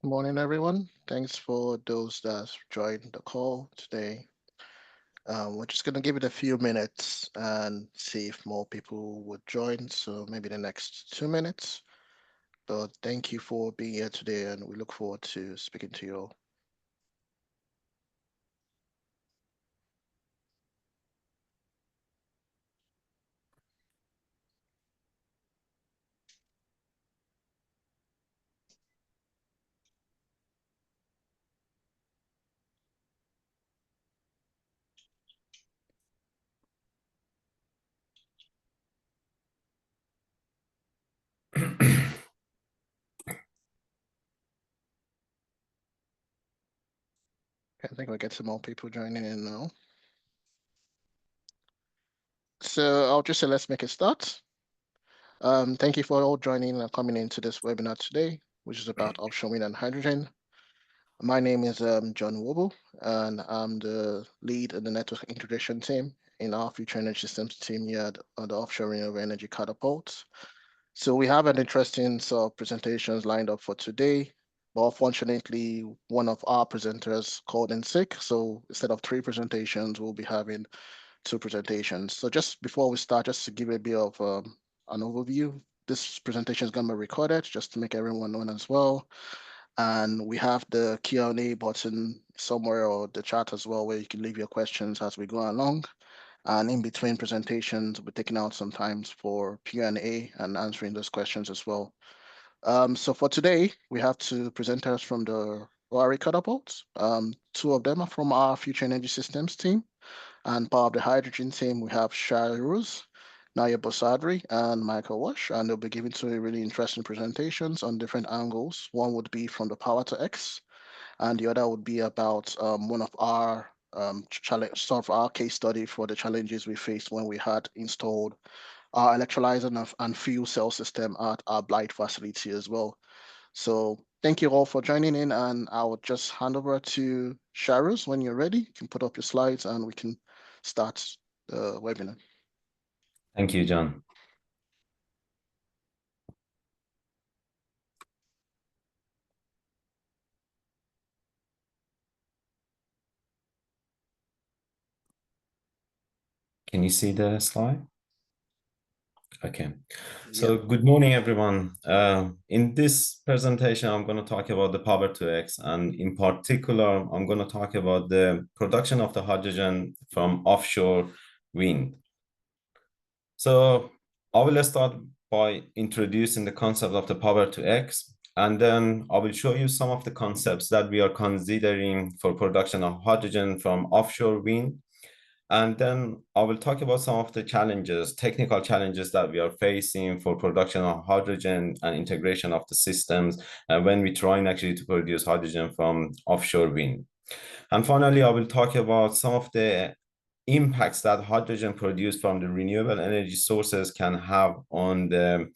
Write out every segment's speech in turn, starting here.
Morning, everyone. Thanks for those that joined the call today. We're just going to give it a few minutes and see if more people would join. So maybe the next 2 minutes. But thank you for being here today, and we look forward to speaking to you all. I think we'll get some more people joining in now. So I'll just say let's make a start. Thank you for all joining and coming into this webinar today, which is about offshore wind and hydrogen. My name is John Wobble, and I'm the lead in the network integration team in our future energy systems team here at the Offshore Renewable Energy Catapult. So we have an interesting sort of presentations lined up for today, but unfortunately, one of our presenters called in sick. So instead of 3 presentations, we'll be having 2 presentations. So just before we start, just to give a bit of an overview, this presentation is going to be recorded just to make everyone know as well. And we have the Q&A button somewhere or the chat as well, where you can leave your questions as we go along. And in between presentations, we're taking out some times for Q&A and answering those questions as well. So for today, we have 2 presenters from the ORE Catapult. 2 of them are from our Future Energy Systems team. And part of the hydrogen team, we have Shai Rose, Naya Bosadri, and Michael Wash. And they'll be giving 2 really interesting presentations on different angles. One would be from the power to X, and the other would be about one of our challenge, sort of our case study for the challenges we faced when we had installed our electrolyzer and fuel cell system at our Blight facility as well. So thank you all for joining in, and I will just hand over to Sharus when you're ready. You can put up your slides and we can start the webinar. Thank you, John. Can you see the slide? Okay. So good morning, everyone. In this presentation, I'm going to talk about the power to X, and in particular, I'm going to talk about the production of the hydrogen from offshore wind. So I will start by introducing the concept of the power to X, and then I will show you some of the concepts that we are considering for production of hydrogen from offshore wind. And then I will talk about some of the challenges, technical challenges that we are facing for production of hydrogen and integration of the systems when we trying actually to produce hydrogen from offshore wind. And finally, I will talk about some of the impacts that hydrogen produced from the renewable energy sources can have on the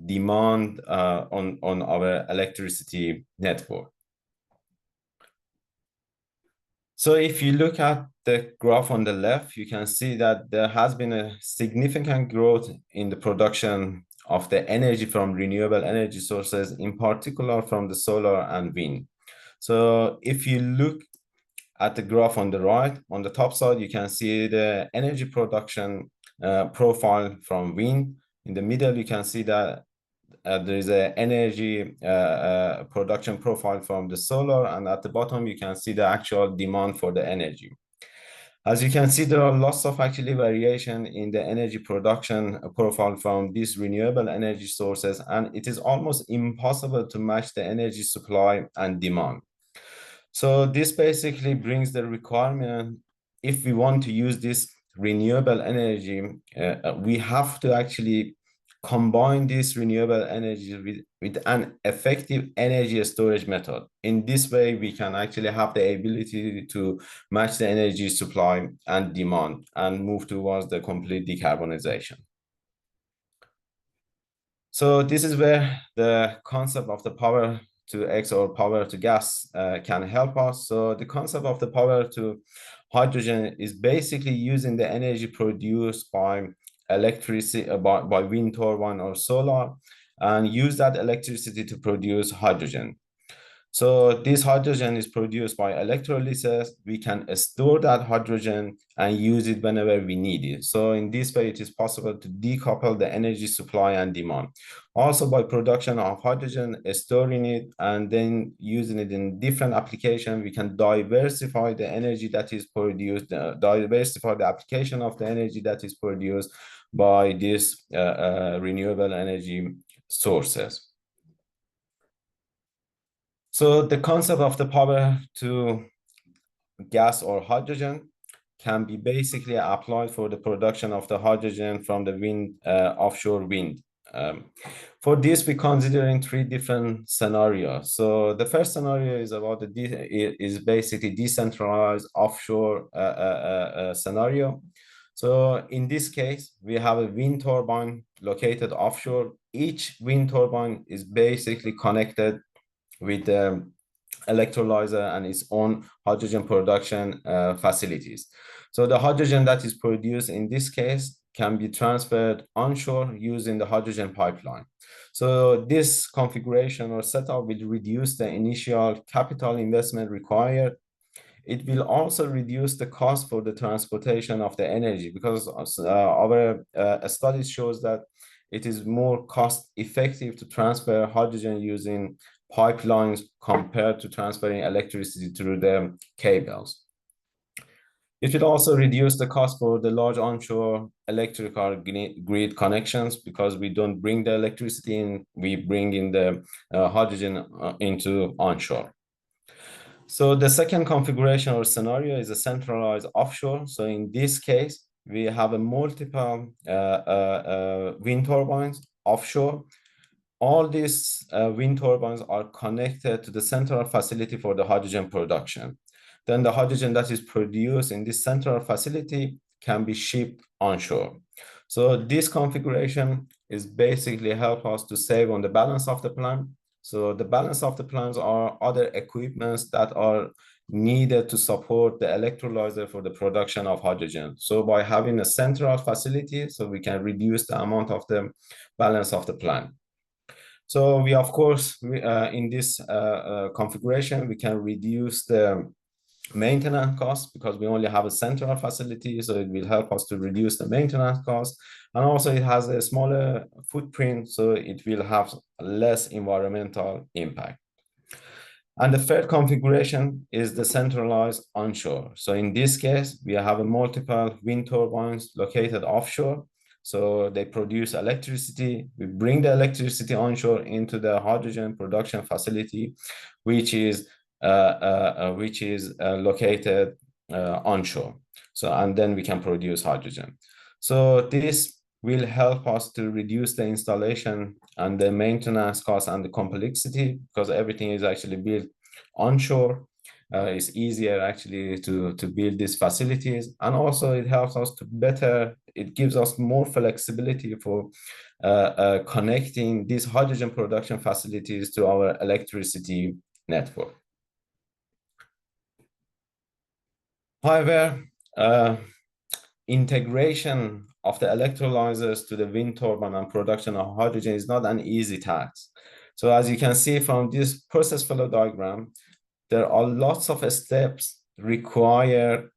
demand on our electricity network. So if you look at the graph on the left, you can see that there has been a significant growth in the production of the energy from renewable energy sources, in particular from the solar and wind. So if you look at the graph on the right, on the top side, you can see the energy production profile from wind. In the middle, you can see that there is an energy production profile from the solar, and at the bottom you can see the actual demand for the energy. As you can see, there are lots of actually variation in the energy production profile from these renewable energy sources, and it is almost impossible to match the energy supply and demand. So this basically brings the requirement, if we want to use this renewable energy, we have to actually combine this renewable energy with an effective energy storage method. In this way, we can actually have the ability to match the energy supply and demand and move towards the complete decarbonization. So this is where the concept of the power to X or power to gas can help us. So the concept of the power to hydrogen is basically using the energy produced by electricity by wind turbine or solar, and use that electricity to produce hydrogen. So this hydrogen is produced by electrolysis. We can store that hydrogen and use it whenever we need it. So in this way, it is possible to decouple the energy supply and demand. Also by production of hydrogen, storing it, and then using it in different applications, we can diversify the energy that is produced, diversify the application of the energy that is produced by these renewable energy sources. So the concept of the power to gas or hydrogen can be basically applied for the production of the hydrogen from the wind, offshore wind. For this, we consider in three different scenarios. So the first scenario is about is basically decentralized offshore scenario. So in this case, we have a wind turbine located offshore. Each wind turbine is basically connected with the electrolyzer and its own hydrogen production facilities. So the hydrogen that is produced in this case can be transferred onshore using the hydrogen pipeline. So this configuration or setup will reduce the initial capital investment required. It will also reduce the cost for the transportation of the energy, because our studies shows that it is more cost effective to transfer hydrogen using pipelines compared to transferring electricity through the cables. It will also reduce the cost for the large onshore electrical grid connections, because we don't bring the electricity in, we bring in the hydrogen into onshore. So the second configuration or scenario is a centralized offshore. So in this case, we have a multiple wind turbines offshore. All these wind turbines are connected to the central facility for the hydrogen production. Then the hydrogen that is produced in this central facility can be shipped onshore. So this configuration is basically help us to save on the balance of the plant. So the balance of the plants are other equipments that are needed to support the electrolyzer for the production of hydrogen. So by having a central facility, so we can reduce the amount of the balance of the plant. So we, of course, in this configuration, we can reduce the maintenance costs, because we only have a central facility, so it will help us to reduce the maintenance costs. And also it has a smaller footprint, so it will have less environmental impact. And the third configuration is the centralized onshore. So in this case, we have a multiple wind turbines located offshore. So they produce electricity. We bring the electricity onshore into the hydrogen production facility, which is located onshore. So, and then we can produce hydrogen. So this will help us to reduce the installation and the maintenance costs and the complexity, because everything is actually built onshore. It's easier actually to build these facilities, and also it helps us to it gives us more flexibility for connecting these hydrogen production facilities to our electricity network. However, integration of the electrolyzers to the wind turbine and production of hydrogen is not an easy task. So as you can see from this process flow diagram, there are lots of steps required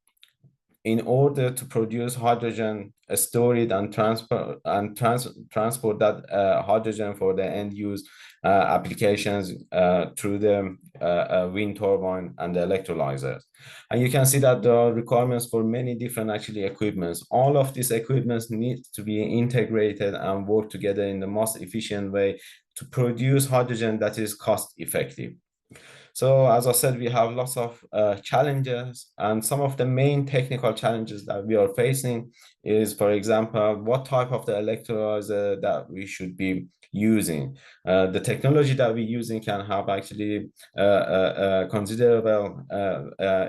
in order to produce hydrogen, store it, and transport that hydrogen for the end use applications through the wind turbine and the electrolyzers. And you can see that there are requirements for many different equipments. All of these equipments need to be integrated and work together in the most efficient way to produce hydrogen that is cost effective. So as I said, we have lots of challenges, and some of the main technical challenges that we are facing is, for example, what type of the electrolyzer that we should be using. The technology that we're using can have actually considerable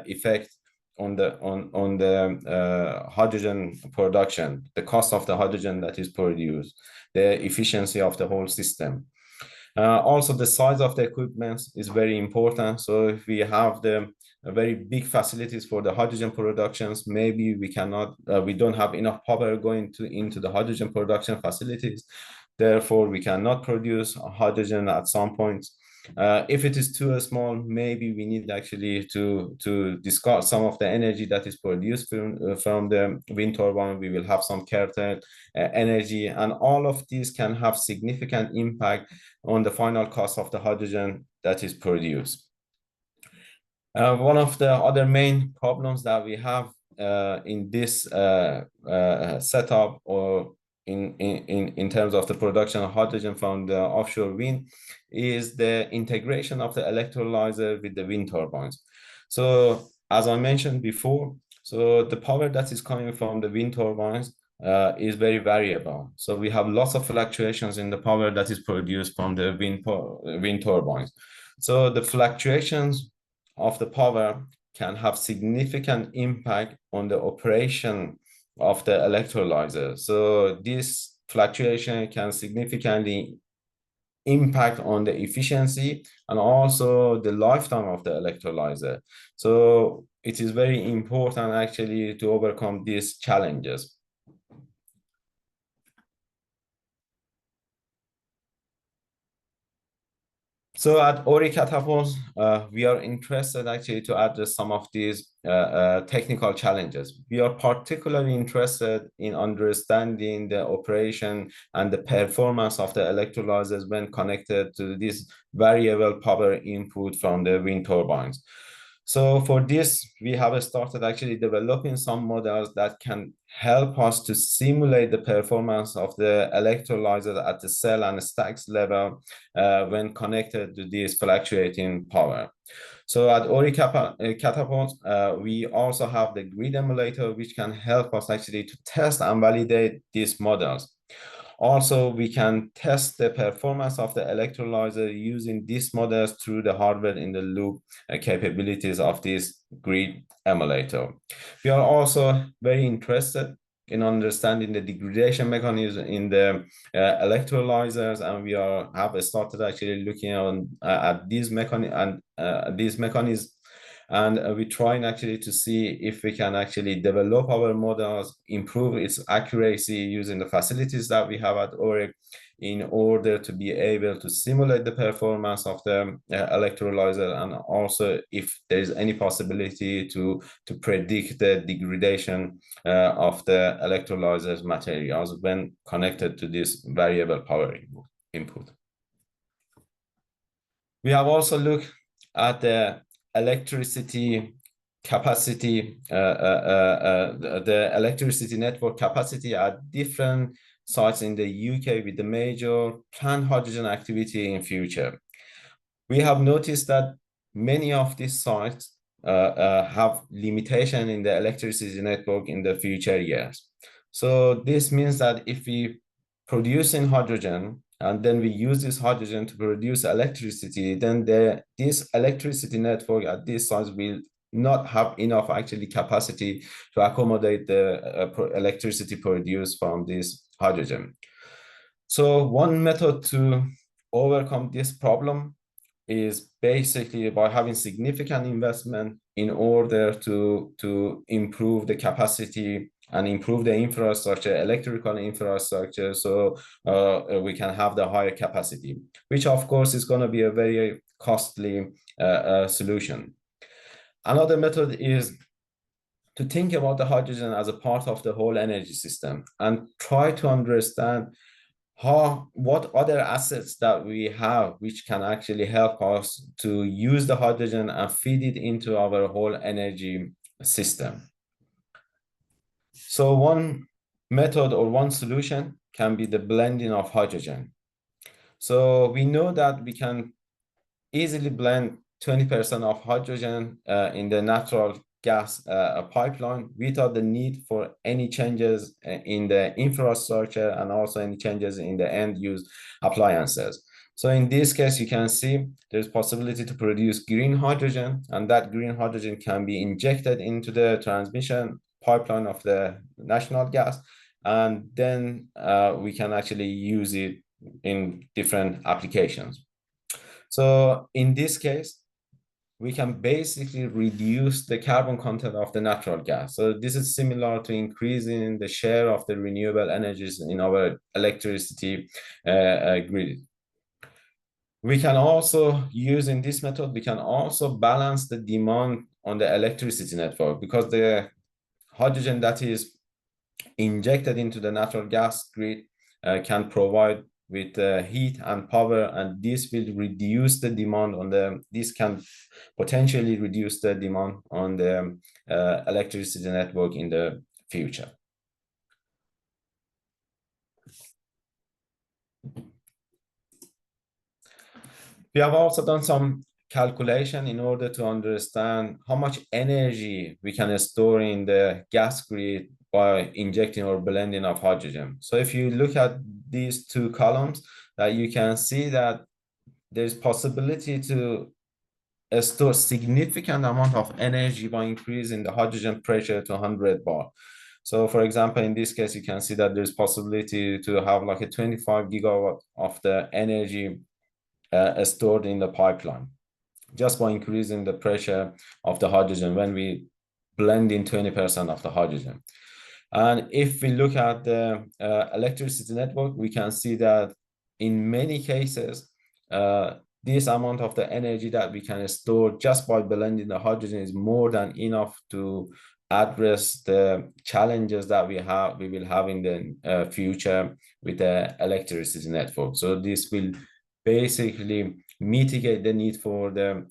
effect on the hydrogen production, the cost of the hydrogen that is produced, the efficiency of the whole system. Also, the size of the equipment is very important. So if we have the very big facilities for the hydrogen productions, maybe we don't have enough power going into the hydrogen production facilities. Therefore, we cannot produce hydrogen at some points. If it is too small, maybe we need actually to discard some of the energy that is produced from the wind turbine. We will have some curtailed energy, and all of these can have significant impact on the final cost of the hydrogen that is produced. One of the other main problems that we have in this setup, or in terms of the production of hydrogen from the offshore wind, is the integration of the electrolyzer with the wind turbines. So as I mentioned before, so the power that is coming from the wind turbines is very variable. So we have lots of fluctuations in the power that is produced from the wind turbines. So the fluctuations of the power can have significant impact on the operation of the electrolyzer. So this fluctuation can significantly impact on the efficiency and also the lifetime of the electrolyzer. So it is very important actually to overcome these challenges. So at ORE Catapult, we are interested actually to address some of these technical challenges. We are particularly interested in understanding the operation and the performance of the electrolyzers when connected to this variable power input from the wind turbines. So for this, we have started actually developing some models that can help us to simulate the performance of the electrolyzer at the cell and stacks level when connected to this fluctuating power. So at ORE Catapult, we also have the grid emulator, which can help us actually to test and validate these models. Also, we can test the performance of the electrolyzer using these models through the hardware in the loop capabilities of this grid emulator. We are also very interested in understanding the degradation mechanism in the electrolyzers, and we have started actually looking at these mechanisms and we're trying actually to see if we can actually develop our models, improve its accuracy using the facilities that we have at ORE in order to be able to simulate the performance of the electrolyzer, and also if there's any possibility to predict the degradation of the electrolyzer's materials when connected to this variable power input. We have also looked at the electricity capacity, the electricity network capacity at different sites in the UK with the major planned hydrogen activity in future. We have noticed that many of these sites have limitation in the electricity network in the future years. So this means that if we producing hydrogen and then we use this hydrogen to produce electricity, then this electricity network at these sites will not have enough actually capacity to accommodate the electricity produced from this hydrogen. So one method to overcome this problem is basically by having significant investment in order to improve the capacity and improve the infrastructure, electrical infrastructure, so we can have the higher capacity, which of course is going to be a very costly solution. Another method is to think about the hydrogen as a part of the whole energy system and try to understand what other assets that we have which can actually help us to use the hydrogen and feed it into our whole energy system. So one method or one solution can be the blending of hydrogen. So we know that we can easily blend 20% of hydrogen in the natural gas pipeline without the need for any changes in the infrastructure and also any changes in the end use appliances. So in this case, you can see there's possibility to produce green hydrogen, and that green hydrogen can be injected into the transmission pipeline of the national gas, and then we can actually use it in different applications. So in this case, we can basically reduce the carbon content of the natural gas. So this is similar to increasing the share of the renewable energies in our electricity grid. We can also use in this method, we can also balance the demand on the electricity network, because the hydrogen that is injected into the natural gas grid can provide with heat and power, and this will reduce the demand on this can potentially reduce the demand on the electricity network in the future. We have also done some calculation in order to understand how much energy we can store in the gas grid by injecting or blending of hydrogen. So if you look at these two columns, you can see that there's possibility to store significant amount of energy by increasing the hydrogen pressure to 100 bar. So for example, in this case, you can see that there's possibility to have like a 25 gigawatt of the energy stored in the pipeline, just by increasing the pressure of the hydrogen when we blend in 20% of the hydrogen. And if we look at the electricity network, we can see that in many cases, this amount of the energy that we can store just by blending the hydrogen is more than enough to address the challenges that we will have in the future with the electricity network. So this will basically mitigate the need for the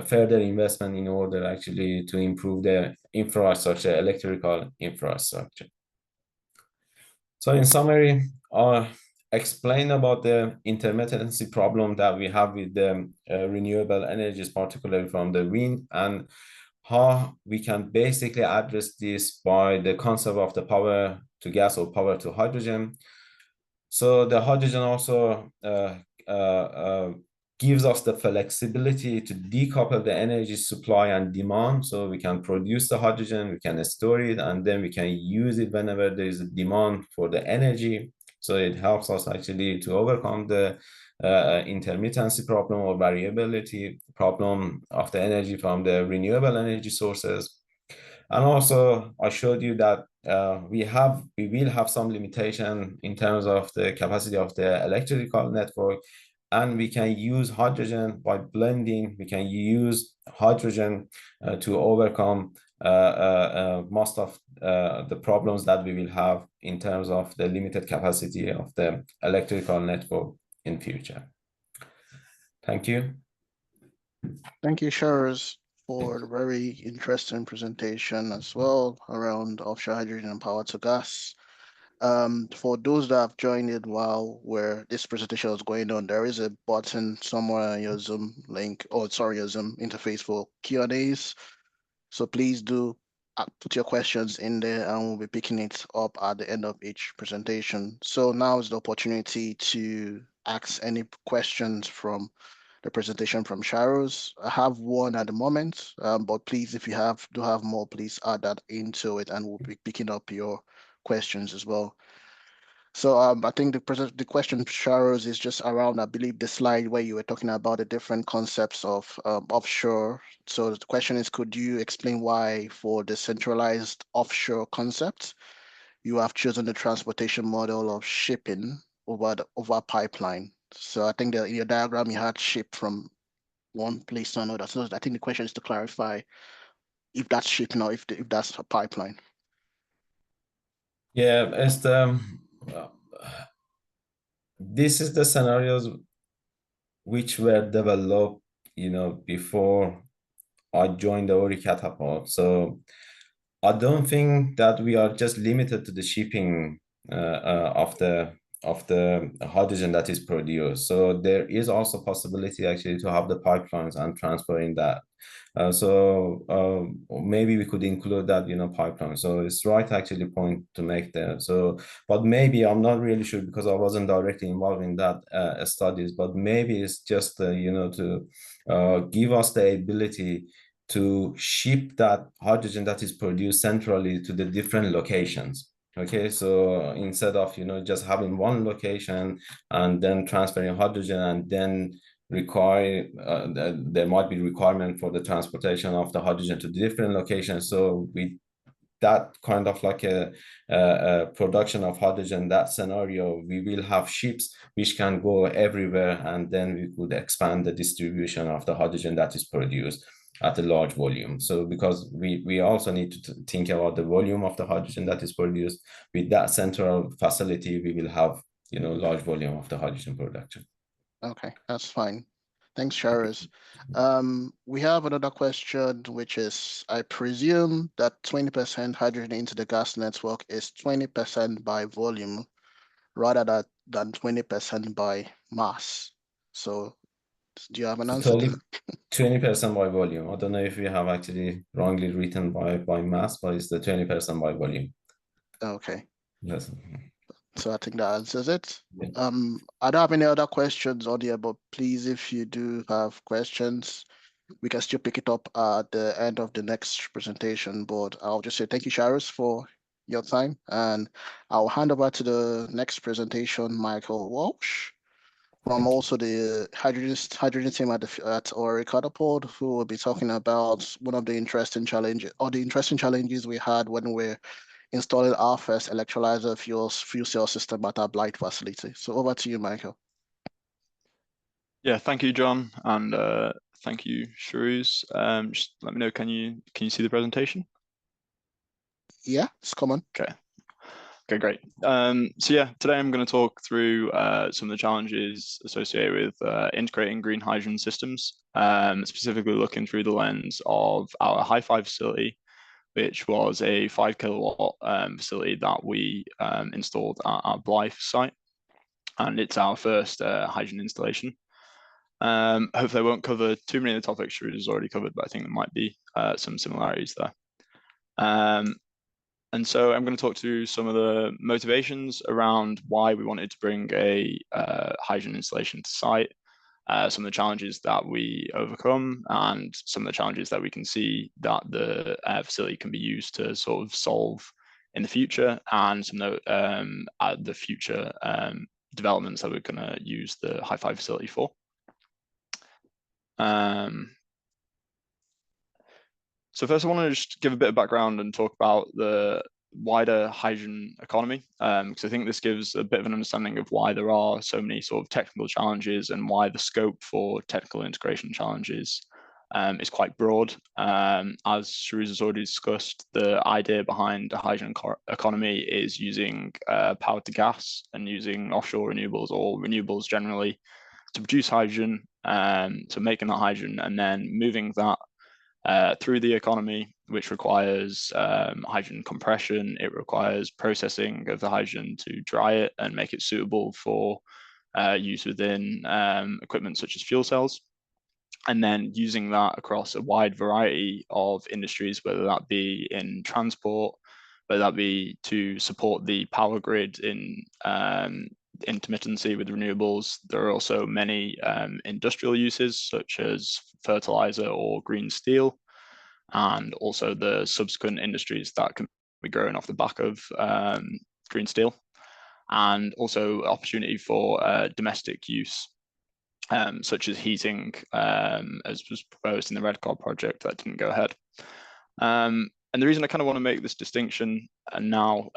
further investment in order actually to improve the infrastructure, electrical infrastructure. So in summary, I explain about the intermittency problem that we have with the renewable energies, particularly from the wind, and how we can basically address this by the concept of the power to gas or power to hydrogen. So the hydrogen also gives us the flexibility to decouple the energy supply and demand. So we can produce the hydrogen, we can store it, and then we can use it whenever there is a demand for the energy. So it helps us actually to overcome the intermittency problem or variability problem of the energy from the renewable energy sources. And also, I showed you that we will have some limitation in terms of the capacity of the electrical network, and we can use hydrogen by blending. We can use hydrogen to overcome most of the problems that we will have in terms of the limited capacity of the electrical network in future. Thank you. Thank you, Sharaz, for the very interesting presentation as well around offshore hydrogen and power to gas. For those that have joined it while where this presentation was going on, there is a button somewhere on your Zoom link, or sorry, your Zoom interface for Q&As. So please do put your questions in there, and we'll be picking it up at the end of each presentation. So now is the opportunity to ask any questions from the presentation from Sharos. I have one at the moment, but please, if you do have more, please add that into it, and we'll be picking up your questions as well. So I think the question, Sharos, is just around, I believe, the slide where you were talking about the different concepts of offshore. So the question is, could you explain why for the centralized offshore concept, you have chosen the transportation model of shipping over pipeline? So I think that in your diagram, you had ship from one place to another. So I think the question is to clarify if that's shipping or if that's a pipeline. Yeah, it's this is the scenarios which were developed, before I joined the ORE Catapult. So I don't think that we are just limited to the shipping of the hydrogen that is produced. So there is also possibility actually to have the pipelines and transferring that. Maybe we could include that, pipeline. So it's right actually point to make there. So, but maybe I'm not really sure because I wasn't directly involved in that studies, but maybe it's just, to give us the ability to ship that hydrogen that is produced centrally to the different locations. Okay, so instead of just having one location and then transferring hydrogen and then require there might be requirement for the transportation of the hydrogen to different locations. So that kind of like a production of hydrogen, that scenario, we will have ships which can go everywhere, and then we could expand the distribution of the hydrogen that is produced at a large volume. So because we also need to think about the volume of the hydrogen that is produced. With that central facility, we will have, you know, large volume of the hydrogen production. Okay, that's fine. Thanks, Charis. We have another question, which is, I presume that 20% hydrogen into the gas network is 20% by volume rather than 20% by mass. So do you have an answer to Totally that? 20% by volume. I don't know if we have actually wrongly written by mass, but it's the 20% by volume. Okay, Yes. so I think that answers it. Yeah. I don't have any other questions on here, but please, if you do have questions, we can still pick it up at the end of the next presentation. But I'll just say thank you, Charis, for your time, and I'll hand over to the next presentation, Michael Walsh, from also the hydrogen team at ORE Catapult, who will be talking about one of the interesting challenges we had when we're installing our first electrolyzer fuel cell system at our Blight facility. So over to you, Michael. Yeah, thank you, John, and thank you, Shrews. Just let me know, can you see the presentation? Yeah, it's common. Okay. Okay, great. So yeah, today I'm going to talk through some of the challenges associated with integrating green hydrogen systems, specifically looking through the lens of our Hi-Fi facility, which was a 5 kilowatt facility that we installed at our Blythe site, and it's our first hydrogen installation. Hopefully I won't cover too many of the topics Shrews has already covered, but I think there might be some similarities there. And so I'm going to talk through some of the motivations around why we wanted to bring a hydrogen installation to site, some of the challenges that we overcome, and some of the challenges that we can see that the facility can be used to sort of solve in the future, and some of the future developments that we're going to use the Hi-Fi facility for. So first I want to just give a bit of background and talk about the wider hydrogen economy, because I think this gives a bit of an understanding of why there are so many sort of technical challenges and why the scope for technical integration challenges is quite broad. As Shrews has already discussed, the idea behind a hydrogen economy is using power to gas and using offshore renewables or renewables generally to produce hydrogen, so making that hydrogen and then moving that through the economy, which requires hydrogen compression. It requires processing of the hydrogen to dry it and make it suitable for use within equipment such as fuel cells. And then using that across a wide variety of industries, whether that be in transport, whether that be to support the power grid in intermittency with renewables. There are also many industrial uses such as fertilizer or green steel, and also the subsequent industries that can be growing off the back of green steel, and also opportunity for domestic use, such as heating, as was proposed in the Red Card project that didn't go ahead. And the reason I kind of want to make this distinction now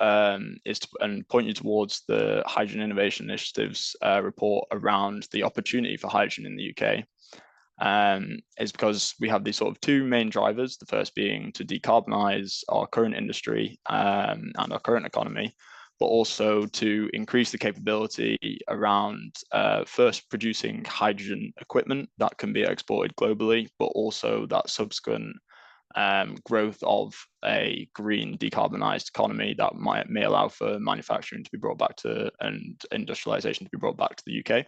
is to point you towards the Hydrogen Innovation Initiative's report around the opportunity for hydrogen in the UK. Is because we have these sort of two main drivers, the first being to decarbonize our current industry and our current economy, but also to increase the capability around first producing hydrogen equipment that can be exported globally, but also that subsequent growth of a green decarbonized economy that may allow for manufacturing to be brought back to and industrialization to be brought back to the UK.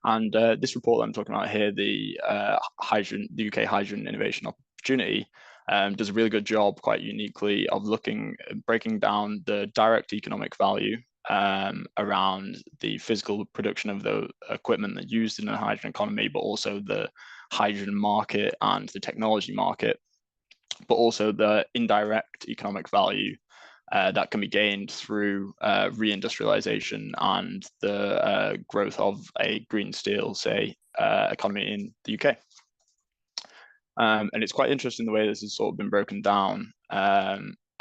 And this report that I'm talking about here, the UK Hydrogen Innovation Opportunity, does a really good job, quite uniquely, of breaking down the direct economic value around the physical production of the equipment that's used in the hydrogen economy, but also the hydrogen market and the technology market, but also the indirect economic value that can be gained through reindustrialization and the growth of a green steel, say, economy in the UK. And it's quite interesting the way this has sort of been broken down,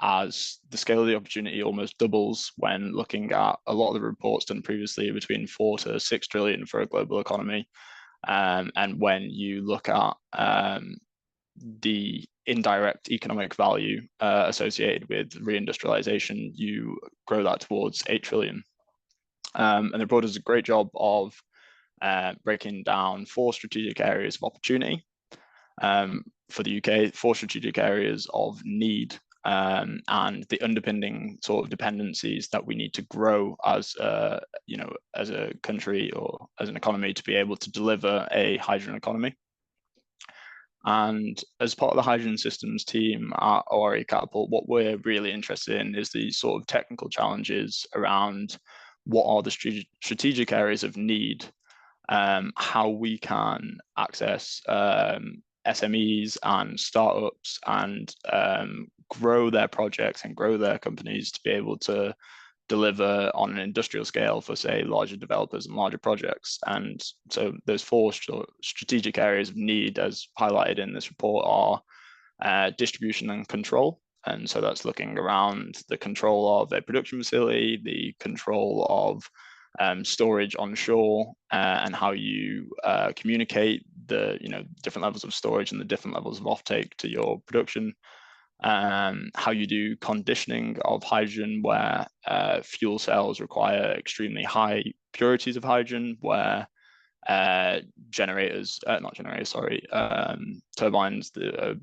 as the scale of the opportunity almost doubles when looking at a lot of the reports done previously between 4 to 6 trillion for a global economy. And when you look at the indirect economic value associated with reindustrialization, you grow that towards 8 trillion. And the report does a great job of breaking down 4 strategic areas of opportunity. For the UK, 4 strategic areas of need, and the underpinning sort of dependencies that we need to grow as as a country or as an economy to be able to deliver a hydrogen economy. And as part of the hydrogen systems team at ORE Catapult, what we're really interested in is the sort of technical challenges around what are the strategic areas of need, how we can access SMEs and startups and grow their projects and grow their companies to be able to deliver on an industrial scale for, say, larger developers and larger projects. And so those 4 strategic areas of need, as highlighted in this report, are distribution and control. And so that's looking around the control of a production facility, the control of storage onshore, and how you communicate the different levels of storage and the different levels of offtake to your production. How you do conditioning of hydrogen, where fuel cells require extremely high purities of hydrogen, where turbines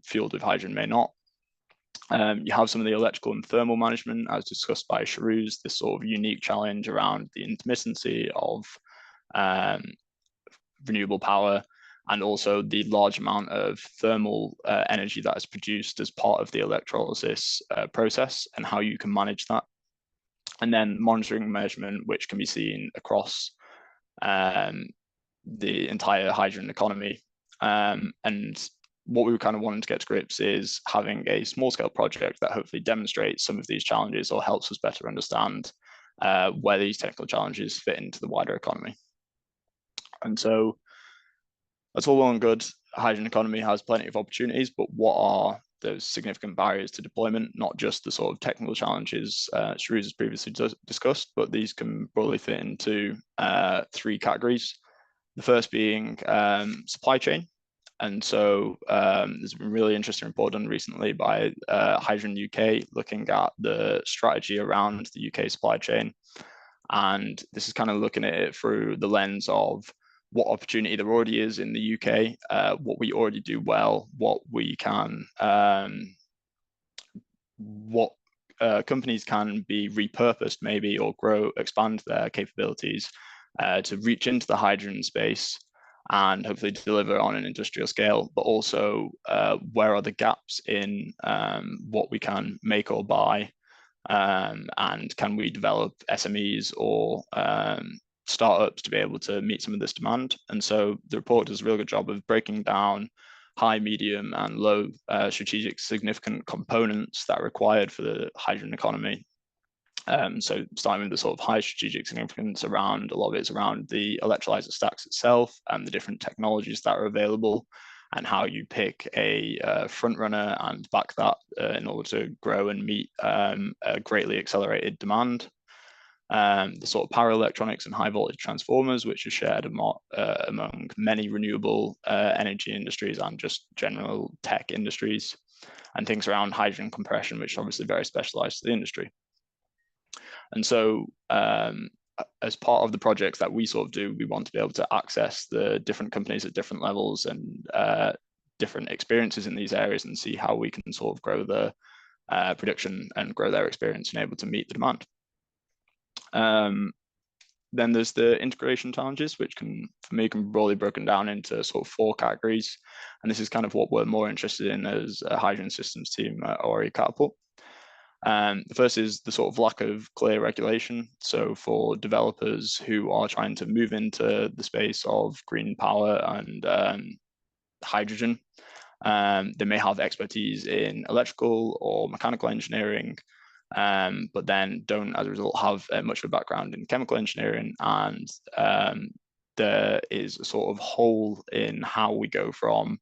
fueled with hydrogen may not. You have some of the electrical and thermal management, as discussed by Shahruz, this sort of unique challenge around the intermittency of renewable power, and also the large amount of thermal energy that is produced as part of the electrolysis process, and how you can manage that. And then monitoring and measurement, which can be seen across the entire hydrogen economy. And what we kind of wanted to get to grips is having a small scale project that hopefully demonstrates some of these challenges or helps us better understand where these technical challenges fit into the wider economy. And so that's all well and good. Hydrogen economy has plenty of opportunities, but what are those significant barriers to deployment? Not just the sort of technical challenges Shahruz has previously discussed, but these can broadly fit into 3 categories. The first being supply chain. And so there's been a really interesting report done recently by Hydrogen UK looking at the strategy around the UK supply chain. And this is kind of looking at it through the lens of what opportunity there already is in the UK, what we already do well, what we can, what companies can be repurposed maybe, or expand their capabilities to reach into the hydrogen space and hopefully deliver on an industrial scale, but also where are the gaps in what we can make or buy, and can we develop SMEs or startups to be able to meet some of this demand. And so the report does a real good job of breaking down high, medium, and low strategic significant components that are required for the hydrogen economy. So starting with the sort of high strategic significance around, a lot of it's around the electrolyzer stacks itself and the different technologies that are available, and how you pick a front runner and back that in order to grow and meet a greatly accelerated demand. The sort of power electronics and high voltage transformers, which are shared among many renewable energy industries and just general tech industries, and things around hydrogen compression, which are obviously very specialized to the industry. And so as part of the projects that we sort of do, we want to be able to access the different companies at different levels and different experiences in these areas, and see how we can sort of grow the production and grow their experience and able to meet the demand. Then there's the integration challenges, which can be broadly broken down into sort of 4 categories. And this is kind of what we're more interested in as a hydrogen systems team at ORE Catapult. The first is the sort of lack of clear regulation. So for developers who are trying to move into the space of green power and hydrogen, they may have expertise in electrical or mechanical engineering, but then don't, as a result, have much of a background in chemical engineering. And there is a sort of hole in how we go from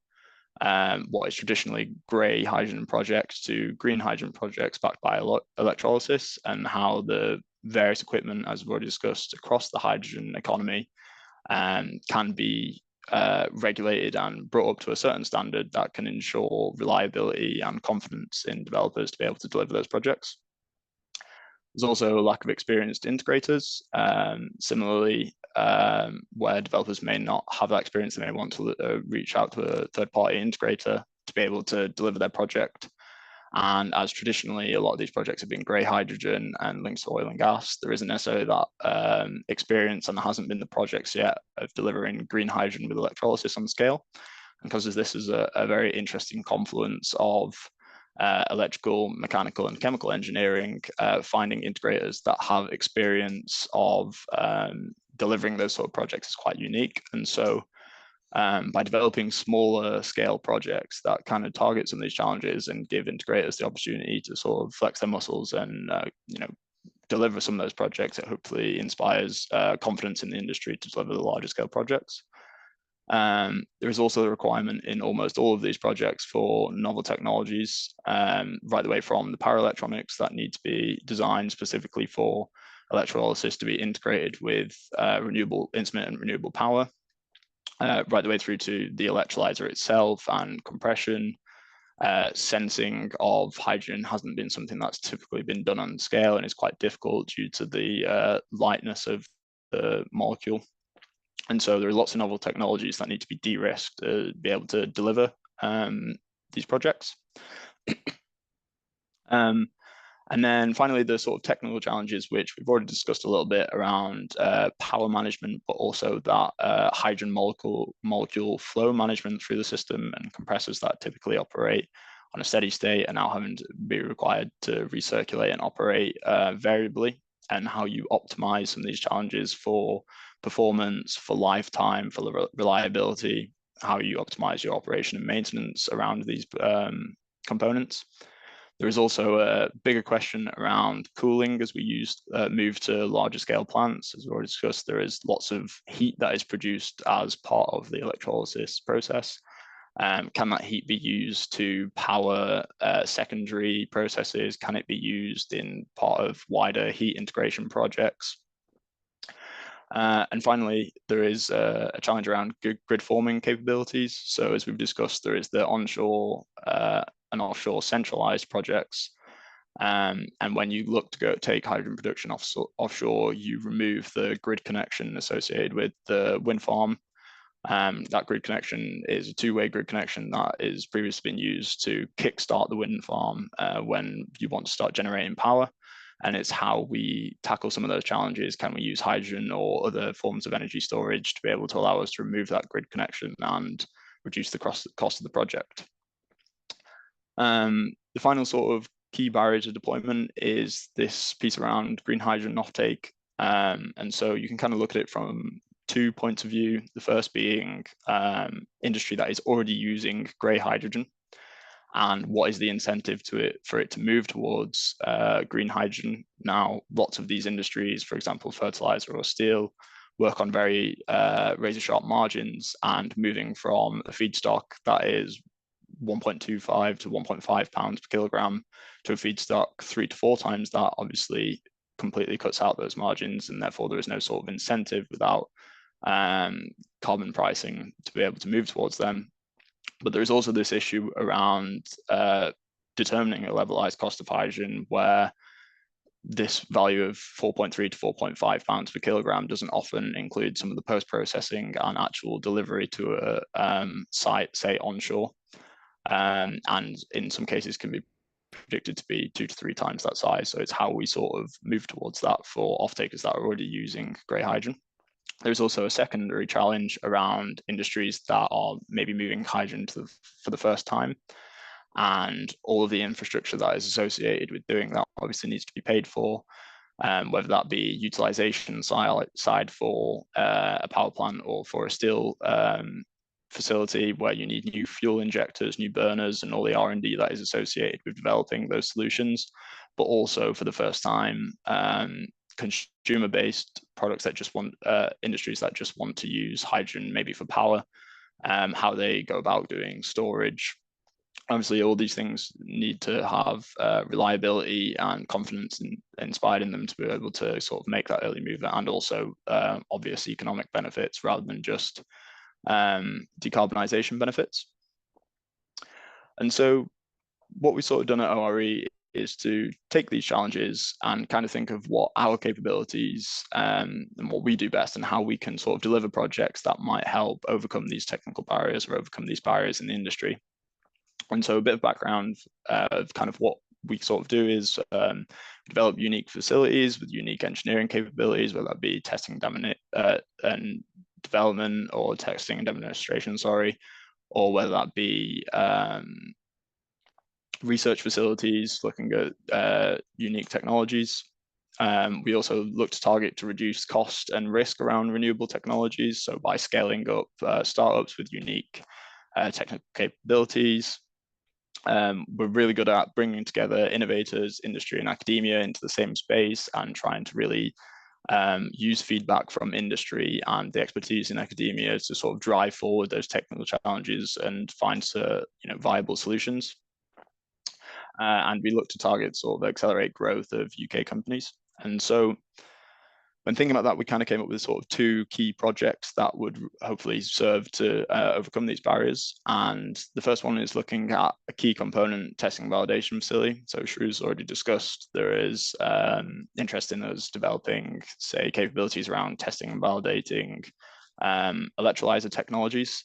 what is traditionally grey hydrogen projects to green hydrogen projects backed by electrolysis, and how the various equipment, as we've already discussed, across the hydrogen economy can be regulated and brought up to a certain standard that can ensure reliability and confidence in developers to be able to deliver those projects. There's also a lack of experienced integrators. Similarly, where developers may not have that experience, they may want to reach out to a third-party integrator to be able to deliver their project. And as traditionally, a lot of these projects have been grey hydrogen and linked to oil and gas, there isn't necessarily that experience, and there hasn't been the projects yet of delivering green hydrogen with electrolysis on scale. And because this is a very interesting confluence of electrical, mechanical, and chemical engineering, finding integrators that have experience of delivering those sort of projects is quite unique. And so by developing smaller scale projects that kind of target some of these challenges and give integrators the opportunity to sort of flex their muscles and deliver some of those projects, it hopefully inspires confidence in the industry to deliver the larger scale projects. There is also the requirement in almost all of these projects for novel technologies, right the way from the power electronics that need to be designed specifically for electrolysis to be integrated with renewable intermittent renewable power, right the way through to the electrolyzer itself and compression. Sensing of hydrogen hasn't been something that's typically been done on scale, and is quite difficult due to the lightness of the molecule. And so there are lots of novel technologies that need to be de-risked to be able to deliver these projects. And then finally, the sort of technical challenges, which we've already discussed a little bit around power management, but also that hydrogen molecule flow management through the system, and compressors that typically operate on a steady state are now having to be required to recirculate and operate variably, and how you optimize some of these challenges for performance, for lifetime, for reliability, how you optimize your operation and maintenance around these components. There is also a bigger question around cooling as we move to larger scale plants. As we already discussed, there is lots of heat that is produced as part of the electrolysis process. Can that heat be used to power secondary processes? Can it be used in part of wider heat integration projects? And finally, there is a challenge around grid forming capabilities. So as we've discussed, there is the onshore and offshore centralized projects. And when you look to take hydrogen production offshore, you remove the grid connection associated with the wind farm. That grid connection is a two-way grid connection that is previously been used to kickstart the wind farm when you want to start generating power. And it's how we tackle some of those challenges. Can we use hydrogen or other forms of energy storage to be able to allow us to remove that grid connection and reduce the cost of the project? The final sort of key barrier to deployment is this piece around green hydrogen offtake. And so you can kind of look at it from 2 points of view. The first being industry that is already using grey hydrogen, and what is the incentive for it to move towards green hydrogen. Now, lots of these industries, for example, fertilizer or steel, work on very razor-sharp margins, and moving from a feedstock that is 1.25 to 1.5 pounds per kilogram to a feedstock 3 to 4 times that obviously completely cuts out those margins, and therefore there is no sort of incentive without carbon pricing to be able to move towards them. But there is also this issue around determining a levelized cost of hydrogen, where this value of 4.3 to 4.5 pounds per kilogram doesn't often include some of the post-processing and actual delivery to a site, say onshore, and in some cases can be predicted to be 2 to 3 times that size. So it's how we sort of move towards that for off-takers that are already using grey hydrogen. There's also a secondary challenge around industries that are maybe moving hydrogen for the first time, and all of the infrastructure that is associated with doing that obviously needs to be paid for, whether that be utilization side for a power plant or for a steel facility where you need new fuel injectors, new burners, and all the R&D that is associated with developing those solutions. But also for the first time, consumer-based products that just want industries that just want to use hydrogen maybe for power, how they go about doing storage. Obviously, all these things need to have reliability and confidence inspired in them to be able to sort of make that early mover, and also obvious economic benefits rather than just decarbonisation benefits. And so what we've sort of done at ORE is to take these challenges and kind of think of what our capabilities and what we do best, and how we can sort of deliver projects that might help overcome these technical barriers or overcome these barriers in the industry. And so a bit of background of kind of what we sort of do is develop unique facilities with unique engineering capabilities, whether that be testing and development, or testing and demonstration, sorry, or whether that be research facilities looking at unique technologies. We also look to target to reduce cost and risk around renewable technologies, so by scaling up startups with unique technical capabilities. We're really good at bringing together innovators, industry and academia into the same space, and trying to really use feedback from industry and the expertise in academia to sort of drive forward those technical challenges and find viable solutions. And we look to target sort of accelerate growth of UK companies. And so when thinking about that, we kind of came up with sort of two key projects that would hopefully serve to overcome these barriers. And the first one is looking at a key component testing and validation facility. So Shrew's already discussed, there is interest in us developing, say, capabilities around testing and validating electrolyzer technologies,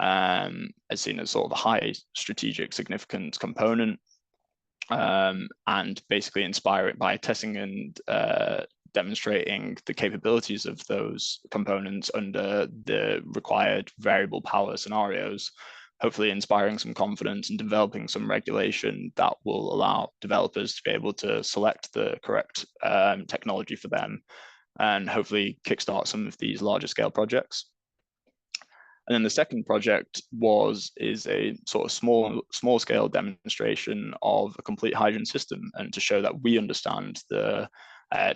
as seen as sort of a high strategic significant component, and basically inspire it by testing and demonstrating the capabilities of those components under the required variable power scenarios, hopefully inspiring some confidence and developing some regulation that will allow developers to be able to select the correct technology for them, and hopefully kickstart some of these larger scale projects. And then the second project is a sort of small scale demonstration of a complete hydrogen system, and to show that we understand the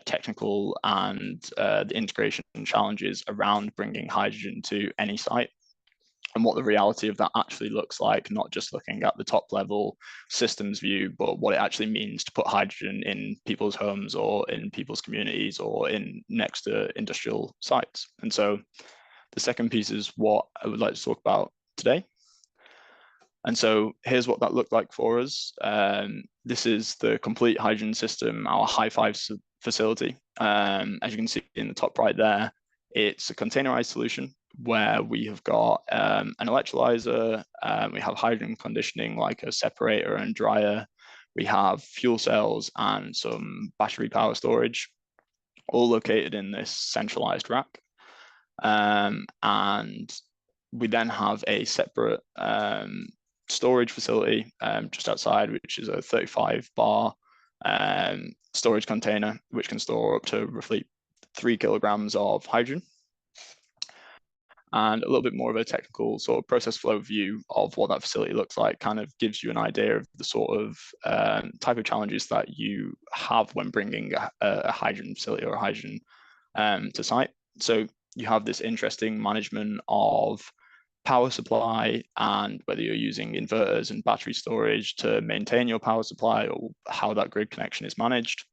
technical and the integration challenges around bringing hydrogen to any site, and what the reality of that actually looks like, not just looking at the top level systems view, but what it actually means to put hydrogen in people's homes or in people's communities or in next to industrial sites. And so the second piece is what I would like to talk about today. And so here's what that looked like for us. This is the complete hydrogen system, our high five facility. As you can see in the top right there, it's a containerized solution where we have got an electrolyzer, we have hydrogen conditioning like a separator and dryer, we have fuel cells and some battery power storage, all located in this centralized rack. And we then have a separate storage facility just outside, which is a 35 bar storage container, which can store up to roughly 3 kilograms of hydrogen. And a little bit more of a technical sort of process flow view of what that facility looks like kind of gives you an idea of the sort of type of challenges that you have when bringing a hydrogen facility or a hydrogen to site. So you have this interesting management of power supply, and whether you're using inverters and battery storage to maintain your power supply, or how that grid connection is managed.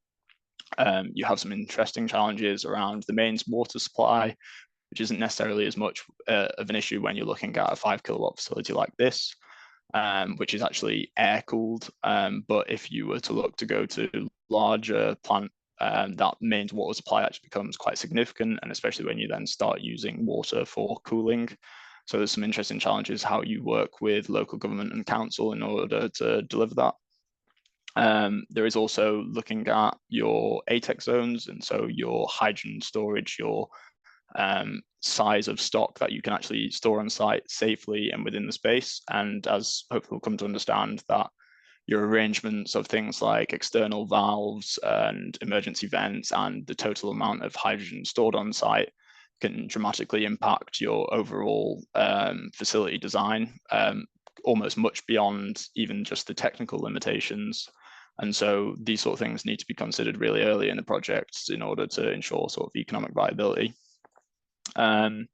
You have some interesting challenges around the mains water supply, which isn't necessarily as much of an issue when you're looking at a 5 kilowatt facility like this, which is actually air cooled. But if you were to look to go to larger plant, that mains water supply actually becomes quite significant, and especially when you then start using water for cooling. So there's some interesting challenges how you work with local government and council in order to deliver that. There is also looking at your ATEX zones, and so your hydrogen storage, your size of stock that you can actually store on site safely and within the space. And as hopefully we'll come to understand, that your arrangements of things like external valves and emergency vents and the total amount of hydrogen stored on site can dramatically impact your overall facility design, almost much beyond even just the technical limitations. And so these sort of things need to be considered really early in the project in order to ensure sort of economic viability. And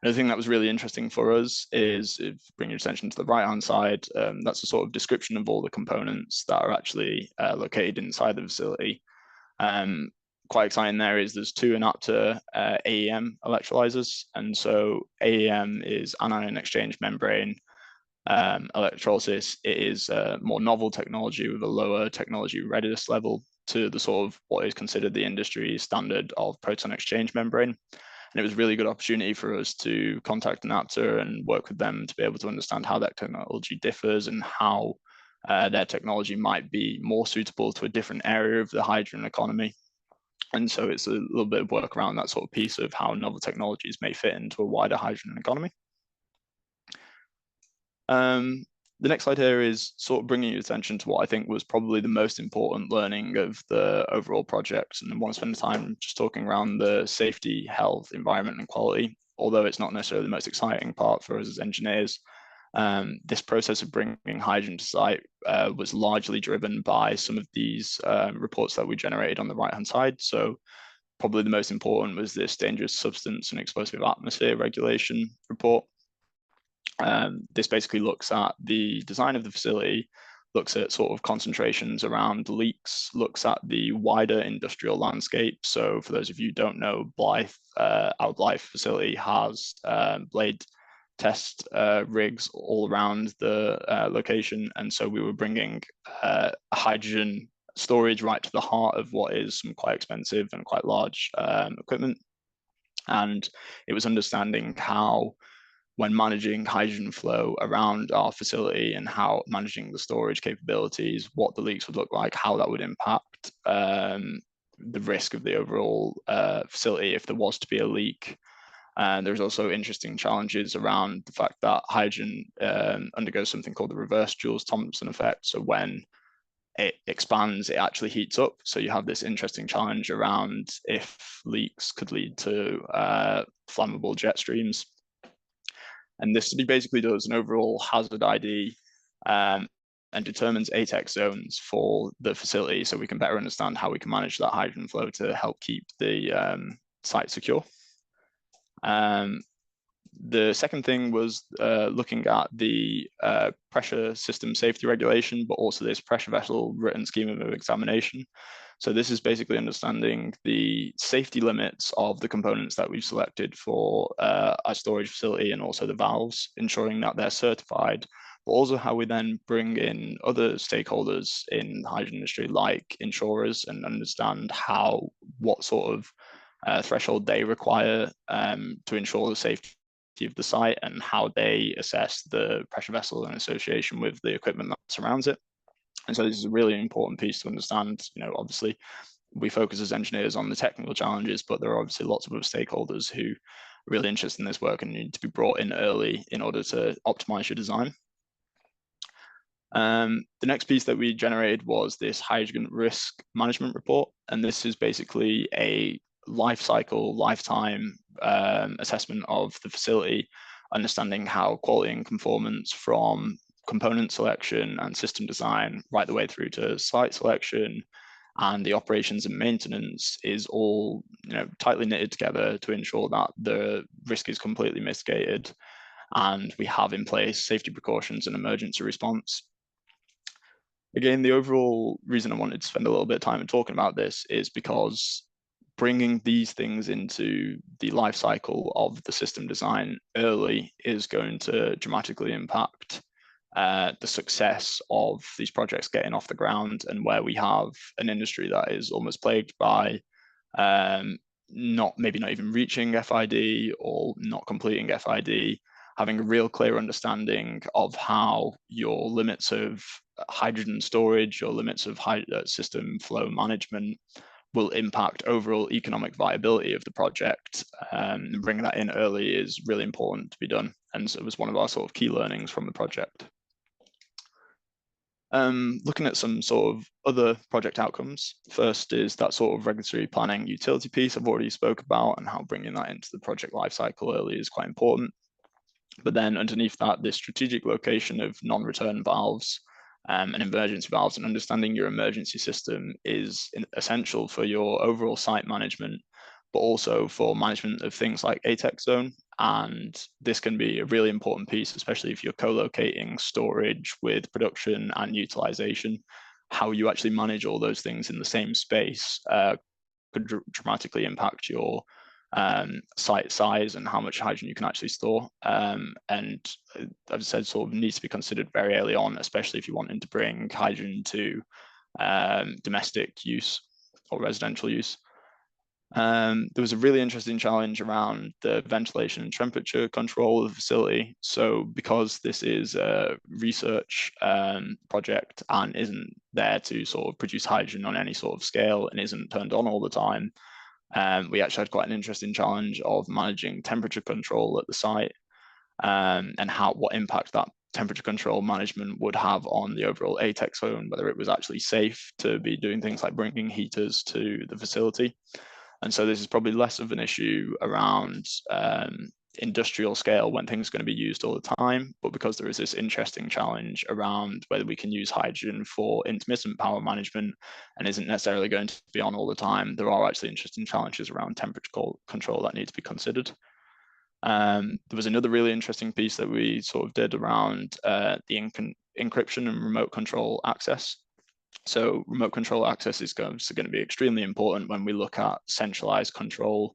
Another thing that was really interesting for us is, if bring your attention to the right-hand side, that's a sort of description of all the components that are actually located inside the facility. Quite exciting there is there's 2 Enapter AEM electrolyzers, and so AEM is anion exchange membrane electrolysis. It is a more novel technology with a lower technology readiness level to the sort of what is considered the industry standard of proton exchange membrane. And it was a really good opportunity for us to contact Enapter and work with them to be able to understand how that technology differs and how their technology might be more suitable to a different area of the hydrogen economy. And so it's a little bit of work around that sort of piece of how novel technologies may fit into a wider hydrogen economy. The next slide here is sort of bringing your attention to what I think was probably the most important learning of the overall project. And I want to spend time just talking around the safety, health, environment, and quality. Although it's not necessarily the most exciting part for us as engineers, this process of bringing hydrogen to site was largely driven by some of these reports that we generated on the right-hand side. So probably the most important was this dangerous substance and explosive atmosphere regulation report. This basically looks at the design of the facility, looks at sort of concentrations around leaks, looks at the wider industrial landscape. So for those of you who don't know, Blythe, our Blythe facility has blade test rigs all around the location. And so we were bringing hydrogen storage right to the heart of what is some quite expensive and quite large equipment. And it was understanding how, when managing hydrogen flow around our facility and how managing the storage capabilities, what the leaks would look like, how that would impact the risk of the overall facility if there was to be a leak. There's also interesting challenges around the fact that hydrogen undergoes something called the reverse Joule-Thomson effect. So when it expands, it actually heats up. So you have this interesting challenge around if leaks could lead to flammable jet streams. And this study basically does an overall hazard ID and determines ATEX zones for the facility so we can better understand how we can manage that hydrogen flow to help keep the site secure. The second thing was looking at the pressure system safety regulation, but also this pressure vessel written scheme of examination. So this is basically understanding the safety limits of the components that we've selected for our storage facility and also the valves, ensuring that they're certified, but also how we then bring in other stakeholders in the hydrogen industry, like insurers, and understand what sort of threshold they require to ensure the safety of the site and how they assess the pressure vessel in association with the equipment that surrounds it. And so this is a really important piece to understand. Obviously we focus as engineers on the technical challenges, but there are obviously lots of other stakeholders who are really interested in this work and need to be brought in early in order to optimize your design. The next piece that we generated was this hydrogen risk management report. And this is basically a lifetime assessment of the facility, understanding how quality and conformance from component selection and system design right the way through to site selection and the operations and maintenance is all tightly knitted together to ensure that the risk is completely mitigated and we have in place safety precautions and emergency response. Again, the overall reason I wanted to spend a little bit of time talking about this is because bringing these things into the life cycle of the system design early is going to dramatically impact the success of these projects getting off the ground, and where we have an industry that is almost plagued by maybe not even reaching FID or not completing FID, having a real clear understanding of how your limits of hydrogen storage, your limits of system flow management will impact overall economic viability of the project. And bringing that in early is really important to be done. And so it was one of our sort of key learnings from the project. Looking at some sort of other project outcomes. First is that sort of regulatory planning utility piece I've already spoke about, and how bringing that into the project lifecycle early is quite important. But then underneath that, this strategic location of non-return valves and emergency valves, and understanding your emergency system is essential for your overall site management, but also for management of things like ATEX zone. And this can be a really important piece, especially if you're co-locating storage with production and utilization. How you actually manage all those things in the same space could dramatically impact your site size and how much hydrogen you can actually store. And as I said, sort of needs to be considered very early on, especially if you're wanting to bring hydrogen to domestic use or residential use. There was a really interesting challenge around the ventilation and temperature control of the facility. So because this is a research project and isn't there to sort of produce hydrogen on any sort of scale and isn't turned on all the time, we actually had quite an interesting challenge of managing temperature control at the site, and what impact that temperature control management would have on the overall ATEX zone, whether it was actually safe to be doing things like bringing heaters to the facility. And so this is probably less of an issue around industrial scale when things are going to be used all the time, but because there is this interesting challenge around whether we can use hydrogen for intermittent power management and isn't necessarily going to be on all the time, there are actually interesting challenges around temperature control that need to be considered. There was another really interesting piece that we sort of did around the encryption and remote control access. So remote control access is going to be extremely important when we look at centralized control.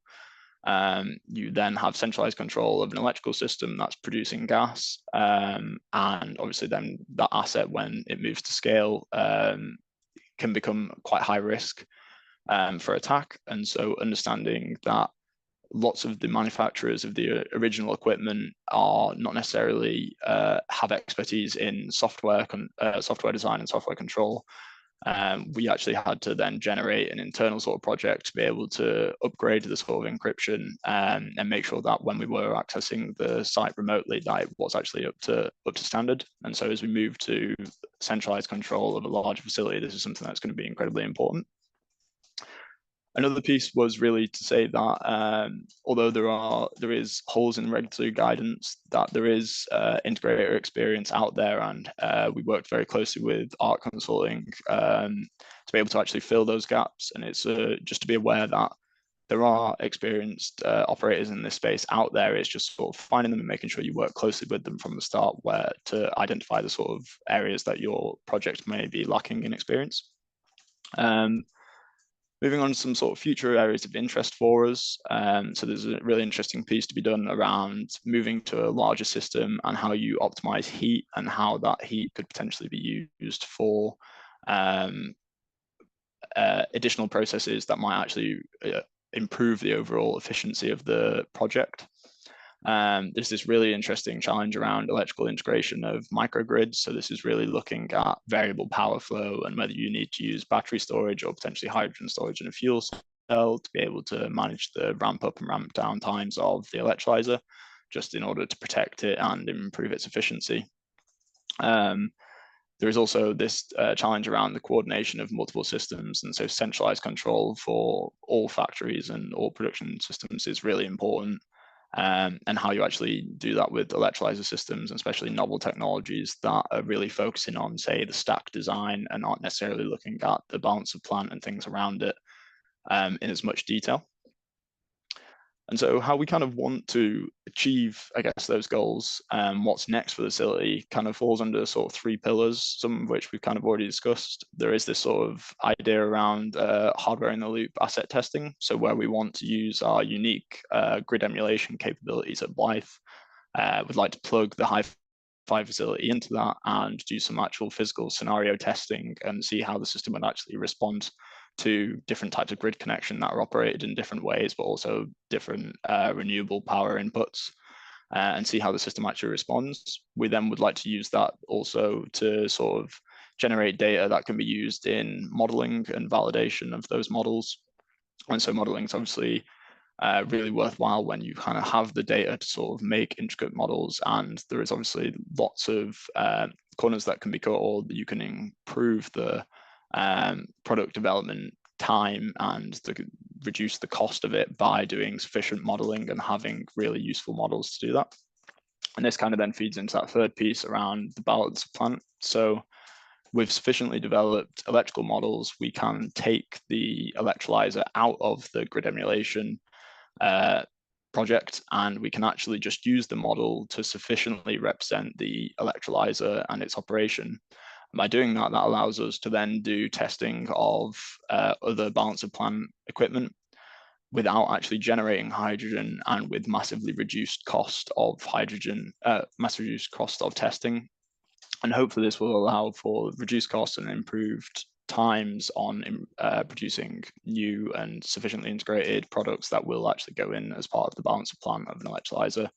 You then have centralized control of an electrical system that's producing gas, and obviously then that asset, when it moves to scale, can become quite high risk for attack. And so understanding that lots of the manufacturers of the original equipment are not necessarily have expertise in software design and software control. We actually had to then generate an internal sort of project to be able to upgrade the sort of encryption and make sure that when we were accessing the site remotely, that it was actually up to standard. And so as we move to centralized control of a larger facility, this is something that's going to be incredibly important. Another piece was really to say that although there is holes in regulatory guidance, that there is integrator experience out there, and we worked very closely with ARC Consulting to be able to actually fill those gaps. And it's just to be aware that there are experienced operators in this space out there. It's just sort of finding them and making sure you work closely with them from the start, where to identify the sort of areas that your project may be lacking in experience. Moving on to some sort of future areas of interest for us. So there's a really interesting piece to be done around moving to a larger system and how you optimize heat and how that heat could potentially be used for additional processes that might actually improve the overall efficiency of the project. There's this really interesting challenge around electrical integration of microgrids. So this is really looking at variable power flow and whether you need to use battery storage or potentially hydrogen storage in a fuel cell to be able to manage the ramp up and ramp down times of the electrolyzer, just in order to protect it and improve its efficiency. There is also this challenge around the coordination of multiple systems. And so centralized control for all factories and all production systems is really important. And how you actually do that with electrolyzer systems, and especially novel technologies that are really focusing on, say, the stack design and aren't necessarily looking at the balance of plant and things around it in as much detail. And so how we kind of want to achieve, I guess, those goals, what's next for the facility kind of falls under sort of three pillars, some of which we've kind of already discussed. There is this sort of idea around hardware in the loop asset testing. So where we want to use our unique grid emulation capabilities at Blythe, we'd like to plug the Hi-Fi facility into that and do some actual physical scenario testing and see how the system would actually respond to different types of grid connection that are operated in different ways, but also different renewable power inputs, and see how the system actually responds. We then would like to use that also to sort of generate data that can be used in modeling and validation of those models. And so modeling is obviously really worthwhile when you kind of have the data to sort of make intricate models, and there is obviously lots of corners that can be cut, or you can improve the product development time and reduce the cost of it by doing sufficient modeling and having really useful models to do that. And this kind of then feeds into that third piece around the balance of plant. So with sufficiently developed electrical models, we can take the electrolyzer out of the grid emulation project, and we can actually just use the model to sufficiently represent the electrolyzer and its operation. And by doing that, that allows us to then do testing of other balance of plant equipment without actually generating hydrogen, and with massively reduced cost of hydrogen, massively reduced cost of testing. And hopefully this will allow for reduced costs and improved times on producing new and sufficiently integrated products that will actually go in as part of the balance of plant of an electrolyzer,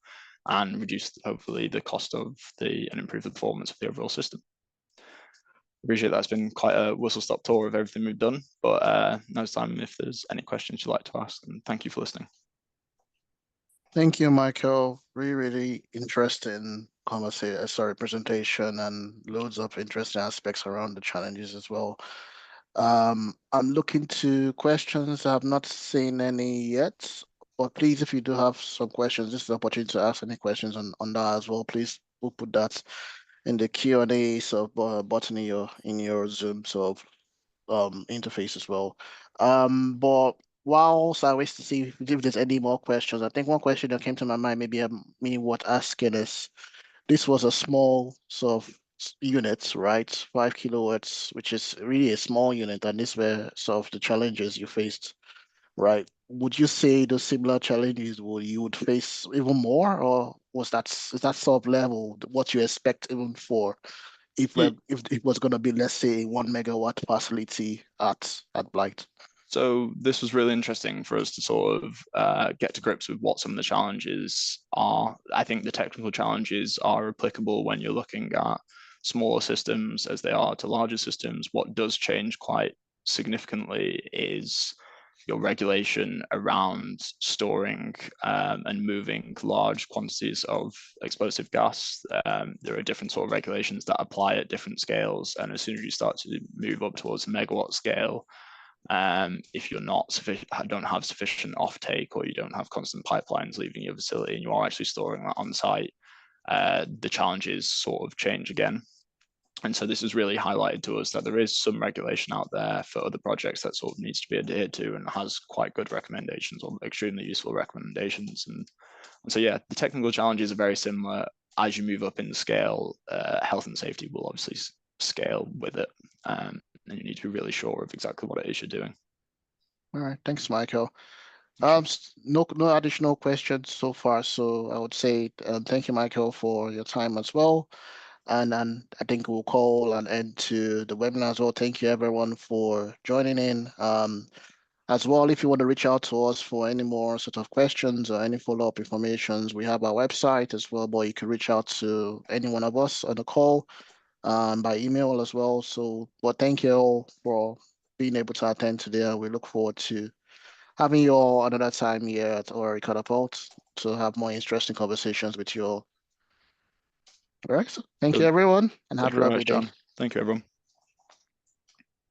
and reduce hopefully the cost of and improve the performance of the overall system. Appreciate that's been quite a whistle-stop tour of everything we've done, but now it's time if there's any questions you'd like to ask, and thank you for listening. Thank you, Michael. Really interesting presentation, and loads of interesting aspects around the challenges as well. I'm looking to questions. I have not seen any yet, but please, if you do have some questions, this is the opportunity to ask any questions on that as well. Please, we'll put that in the Q&A button in your Zoom interface as well. But whilst I wish to see if there's any more questions, I think one question that came to my mind, maybe me what asking is, this was a small sort of unit, right? 5 kilowatts, which is really a small unit, and these were sort of the challenges you faced, right? Would you say those similar challenges you would face even more, or is that sort of level what you expect even for if it was going to be, let's say, 1 megawatt facility at Blight? So this was really interesting for us to sort of get to grips with what some of the challenges are. I think the technical challenges are applicable when you're looking at smaller systems as they are to larger systems. What does change quite significantly is your regulation around storing and moving large quantities of explosive gas. There are different sort of regulations that apply at different scales, and as soon as you start to move up towards the megawatt scale, if you're don't have sufficient offtake, or you don't have constant pipelines leaving your facility, and you are actually storing that on site, the challenges sort of change again. And so this has really highlighted to us that there is some regulation out there for other projects that sort of needs to be adhered to, and has quite good recommendations, or extremely useful recommendations. And so, yeah, the technical challenges are very similar. As you move up in the scale, health and safety will obviously scale with it. And you need to be really sure of exactly what it is you're doing. All right, thanks, Michael. No additional questions so far, so I would say thank you, Michael, for your time as well. And I think we'll call an end to the webinar as well. Thank you, everyone, for joining in. As well, if you want to reach out to us for any more sort of questions or any follow-up informations, we have our website as well, but you can reach out to any one of us on the call by email as well. So, but thank you all for being able to attend today, and we look forward to having you all another time here at ORE Catapult to have more interesting conversations with you all. All right, so thank you, everyone, and have a lovely day. Thank you, everyone.